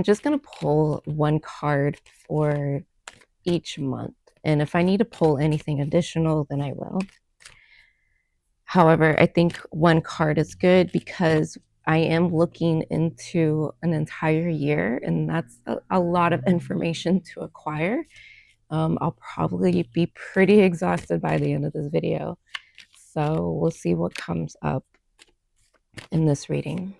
I'm just going to pull one card for each month. And if I need to pull anything additional, then I will. However, I think one card is good because I am looking into an entire year, and that's a lot of information to acquire. I'll probably be pretty exhausted by the end of this video. So we'll see what comes up in this reading.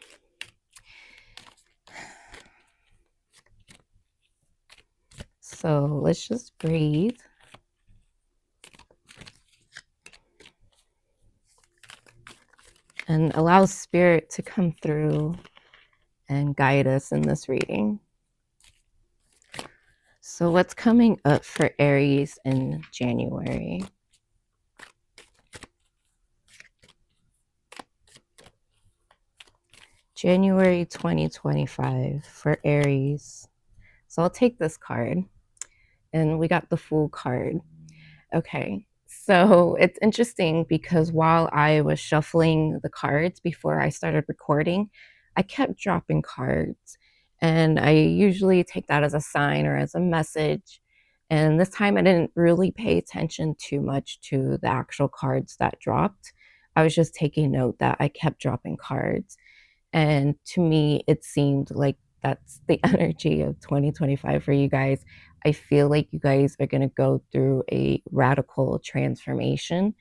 So let's just breathe. And allow spirit to come through and guide us in this reading. So what's coming up for Aries in January? January 2025 for Aries. So I'll take this card. And we got the Fool card. Okay, so it's interesting because while I was shuffling the cards before I started recording, I kept dropping cards. And I usually take that as a sign or as a message. And this time I didn't really pay attention too much to the actual cards that dropped. I was just taking note that I kept dropping cards. And to me, it seemed like that's the energy of 2025 for you guys. I feel like you guys are going to go through a radical transformation.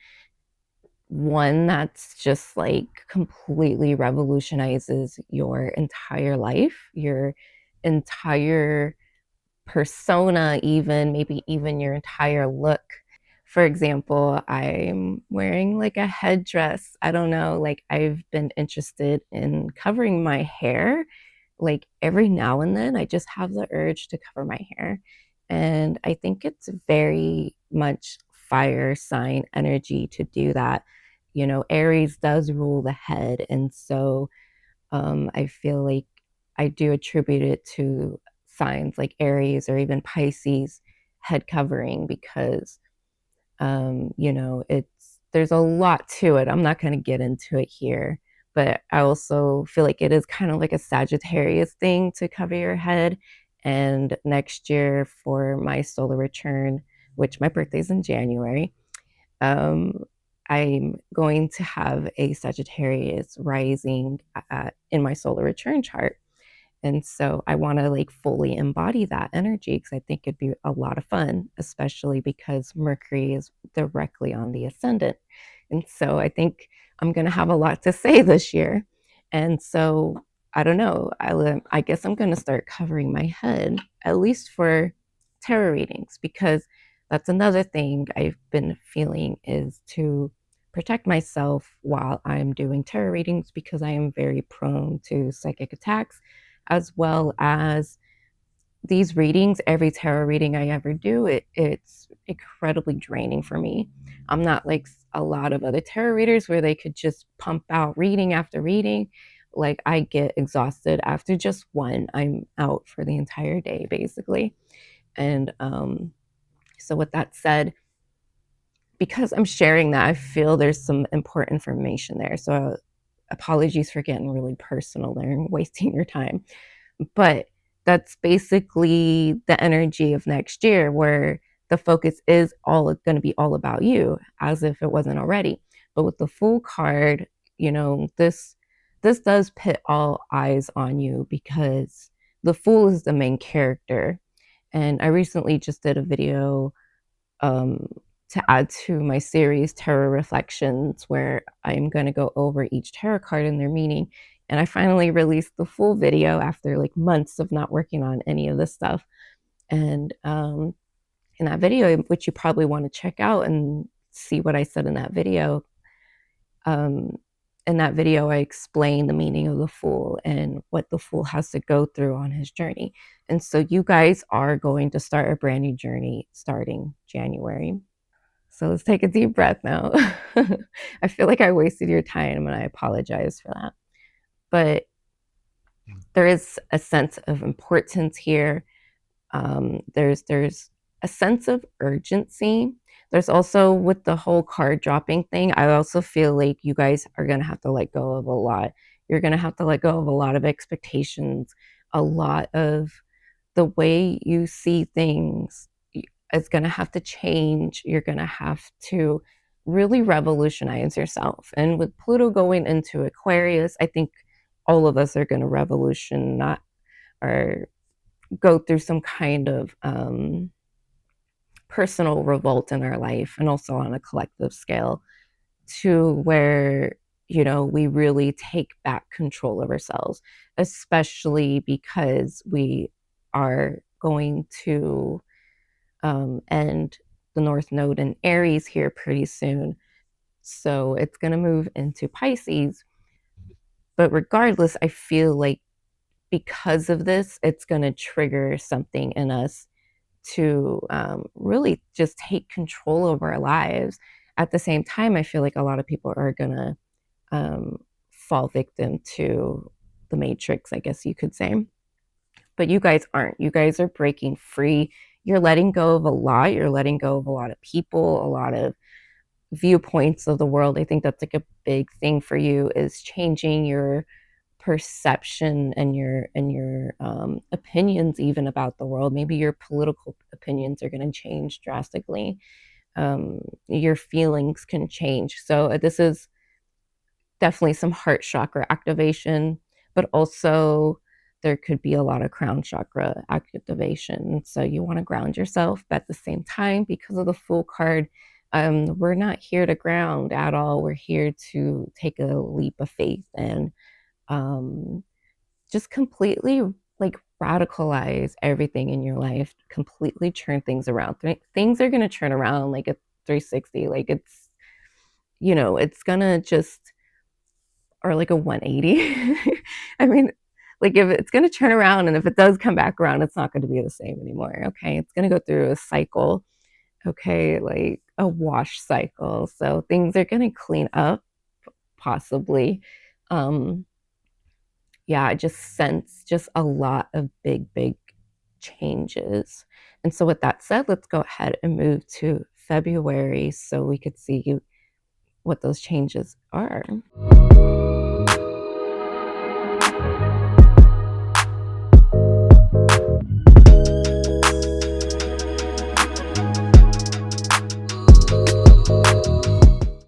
One that's just like completely revolutionizes your entire life, your entire persona, even maybe even your entire look. For example, I'm wearing like a headdress. I don't know, like I've been interested in covering my hair. Like every now and then, I just have the urge to cover my hair. And I think it's very much fire sign energy to do that. You know, Aries does rule the head. And so I feel like I do attribute it to signs like Aries or even Pisces head covering because you know, there's a lot to it. I'm not going to get into it here, but I also feel like it is kind of like a Sagittarius thing to cover your head. And next year for my solar return, which my birthday's in January, I'm going to have a Sagittarius rising in my solar return chart. And so I want to like fully embody that energy because I think it'd be a lot of fun, especially because Mercury is directly on the ascendant. And so I think I'm going to have a lot to say this year. And so I don't know. I guess I'm going to start covering my head, at least for tarot readings, because that's another thing I've been feeling is to protect myself while I'm doing tarot readings because I am very prone to psychic attacks, as well as these readings. Every tarot reading I ever do, it's incredibly draining for me. I'm not like a lot of other tarot readers where they could just pump out reading after reading. Like I get exhausted after just one. I'm out for the entire day, basically. And so with that said, because I'm sharing that, I feel there's some important information there. So apologies for getting really personal there and wasting your time. But that's basically the energy of next year where the focus is all going to be all about you, as if it wasn't already. But with the Fool card, you know, this does put all eyes on you because the Fool is the main character. And I recently just did a video to add to my series Tarot Reflections, where I'm going to go over each tarot card and their meaning. And I finally released the full video after like months of not working on any of this stuff. And in that video, which you probably want to check out and see what I said in that video, I explain the meaning of the Fool and what the Fool has to go through on his journey. And so you guys are going to start a brand new journey starting January. So let's take a deep breath now. I feel like I wasted your time and I apologize for that. But there is a sense of importance here. There's a sense of urgency. There's also, with the whole card dropping thing, I also feel like you guys are going to have to let go of a lot. You're going to have to let go of a lot of expectations, a lot of the way you see things is going to have to change. You're going to have to really revolutionize yourself. And with Pluto going into Aquarius, I think all of us are going to revolution, not or go through some kind of personal revolt in our life, and also on a collective scale, to where we really take back control of ourselves, especially because we are going to end the North Node in Aries here pretty soon. So it's going to move into Pisces. But regardless, I feel like because of this, it's going to trigger something in us to really just take control of our lives. At the same time, I feel like a lot of people are going to fall victim to the matrix, I guess you could say. But you guys aren't. You guys are breaking free. You're letting go of a lot. You're letting go of a lot of people, a lot of viewpoints of the world. I think that's like a big thing for you, is changing your perception and your opinions even about the world. Maybe your political opinions are going to change drastically. Your feelings can change. So this is definitely some heart chakra activation, but also there could be a lot of crown chakra activation. So you want to ground yourself, but at the same time, because of the Fool card, we're not here to ground at all. We're here to take a leap of faith and just completely like radicalize everything in your life, completely turn things around. Things are going to turn around like a 360, like it's going to just, or like a 180. I mean, like if it's going to turn around, and if it does come back around, it's not going to be the same anymore. Okay. It's going to go through a cycle. Okay. Like a wash cycle. So things are going to clean up, possibly. Yeah, I just sense just a lot of big changes. And so with that said, let's go ahead and move to February so we could see what those changes are.